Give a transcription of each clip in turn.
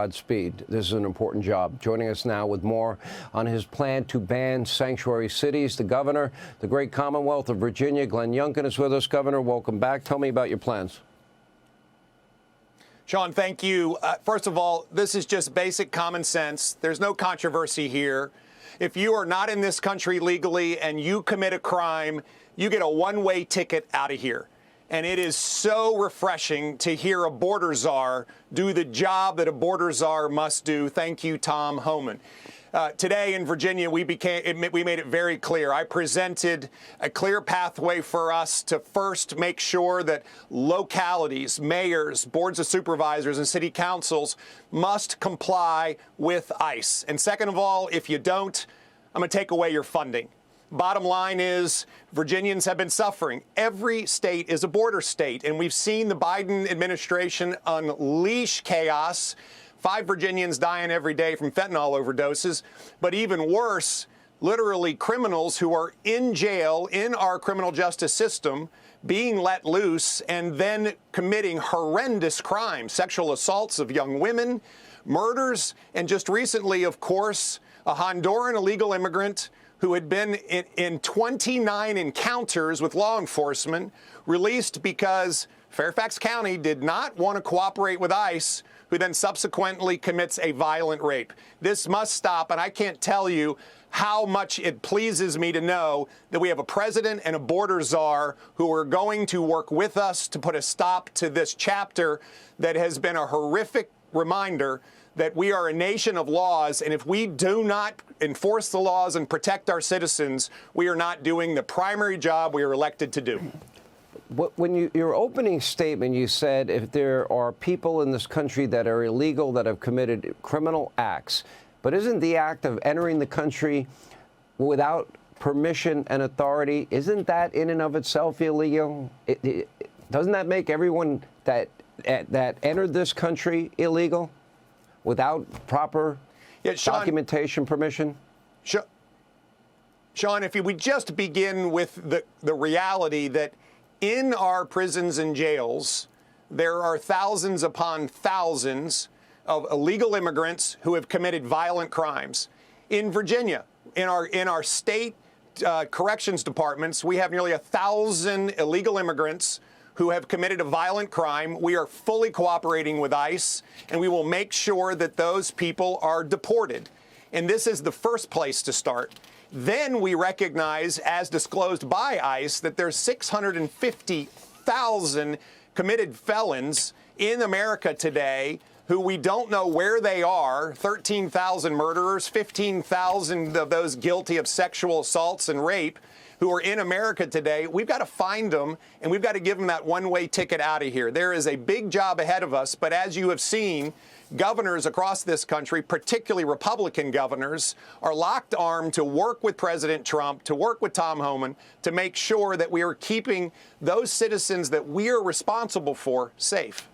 Godspeed. This is an important job. Joining us now with more on his plan to ban sanctuary cities, the governor, the great Commonwealth of Virginia, Glenn Youngkin, is with us. Governor, welcome back. Tell me about your plans. Sean, thank you. First of all, this is just basic common sense. There's no controversy here. If you are not in this country legally and you commit a crime, you get a one-way ticket out of here. And it is so refreshing to hear a border czar do the job that a border czar must do. Thank you, Tom Homan. Today in Virginia, we made it very clear. I presented a clear pathway for us to first make sure that localities, mayors, boards of supervisors, and city councils must comply with ICE. And second of all, if you don't, I'm going to take away your funding. Bottom line is Virginians have been suffering. Every state is a border state, and we've seen the Biden administration unleash chaos. 5 Virginians dying every day from fentanyl overdoses. But even worse, literally criminals who are in jail in our criminal justice system being let loose and then committing horrendous crimes, sexual assaults of young women, murders, and just recently, of course, a Honduran illegal immigrant who had been in 29 encounters with law enforcement, released because Fairfax County did not want to cooperate with ICE, who then subsequently commits a violent rape. This must stop, and I can't tell you how much it pleases me to know that we have a president and a border czar who are going to work with us to put a stop to this chapter that has been a horrific reminder that we are a nation of laws, and if we do not enforce the laws and protect our citizens, we are not doing the primary job we are elected to do. When your opening statement, you said if there are people in this country that are illegal, that have committed criminal acts, but isn't the act of entering the country without permission and authority, isn't that in and of itself illegal? Doesn't that make everyone that entered this country illegal without proper documentation, permission? Sean, if we just begin with the reality that in our prisons and jails, there are thousands upon thousands of illegal immigrants who have committed violent crimes. In Virginia, in our state corrections departments, we have nearly 1,000 illegal immigrants who have committed a violent crime. We are fully cooperating with ICE, and we will make sure that those people are deported. And this is the first place to start. Then we recognize, as disclosed by ICE, that there's 650,000 committed felons in America today who we don't know where they are, 13,000 murderers, 15,000 of those guilty of sexual assaults and rape, who are in America today. We've got to find them, and we've got to give them that one-way ticket out of here. There is a big job ahead of us, but as you have seen, governors across this country, particularly Republican governors, are locked armed to work with President Trump, to work with Tom Homan, to make sure that we are keeping those citizens that we are responsible for safe.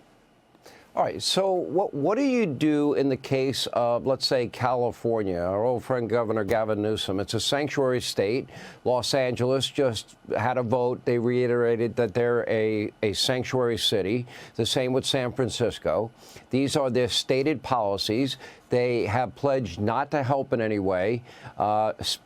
All right, so what do you do in the case of, let's say, California? Our old friend Governor Gavin Newsom. It's a sanctuary state. Los Angeles just had a vote. They reiterated that they're a sanctuary city. The same with San Francisco. These are their stated policies. They have pledged not to help in any way.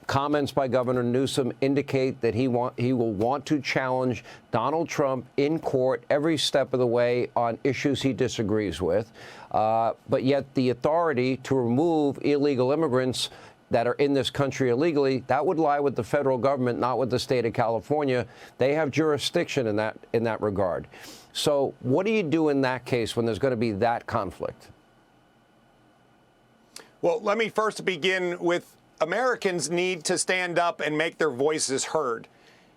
Comments by Governor Newsom indicate that he will want to challenge Donald Trump in court every step of the way on issues he disagrees with. But yet the authority to remove illegal immigrants that are in this country illegally, that would lie with the federal government, not with the state of California. They have jurisdiction in that regard. So what do you do in that case when there's going to be that conflict? Well, let me first begin with Americans need to stand up and make their voices heard.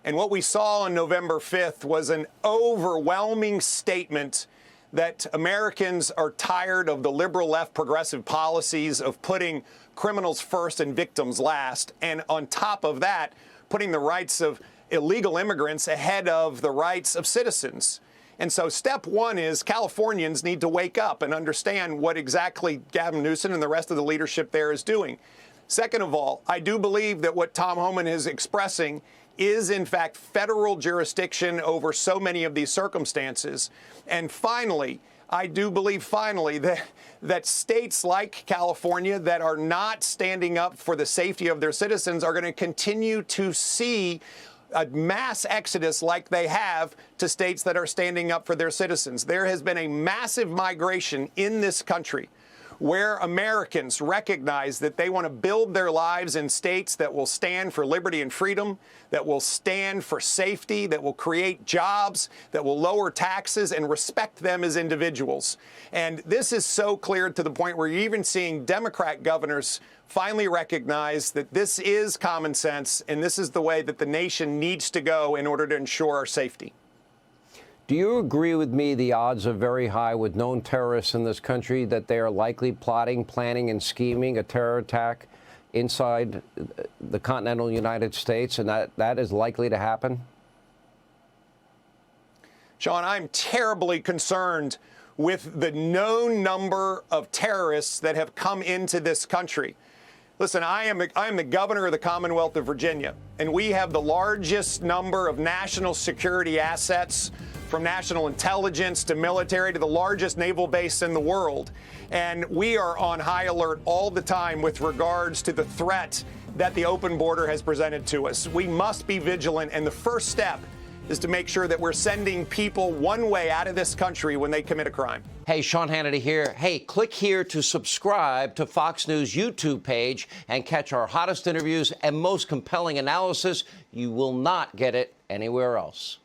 And what we saw on November 5th was an overwhelming statement that Americans are tired of the liberal left progressive policies of putting criminals first and victims last. And on top of that, putting the rights of illegal immigrants ahead of the rights of citizens. And so step one is Californians need to wake up and understand what exactly Gavin Newsom and the rest of the leadership there is doing. Second of all, I do believe that what Tom Homan is expressing is, in fact, federal jurisdiction over so many of these circumstances. And finally, I do believe finally that states like California that are not standing up for the safety of their citizens are going to continue to see a mass exodus like they have to states that are standing up for their citizens. There has been a massive migration in this country where Americans recognize that they want to build their lives in states that will stand for liberty and freedom, that will stand for safety, that will create jobs, that will lower taxes and respect them as individuals. And this is so clear to the point where you're even seeing Democrat governors finally recognize that this is common sense and this is the way that the nation needs to go in order to ensure our safety. Do you agree with me the odds are very high with known terrorists in this country that they are likely plotting, planning, and scheming a terror attack inside the continental United States, and that is likely to happen? Sean, I'm terribly concerned with the known number of terrorists that have come into this country. Listen, I am the governor of the Commonwealth of Virginia, and we have the largest number of national security assets, from national intelligence to military to the largest naval base in the world. And we are on high alert all the time with regards to the threat that the open border has presented to us. We must be vigilant, and the first step is to make sure that we're sending people one way out of this country when they commit a crime. Hey, Sean Hannity here. Hey, click here to subscribe to Fox News YouTube page and catch our hottest interviews and most compelling analysis. You will not get it anywhere else.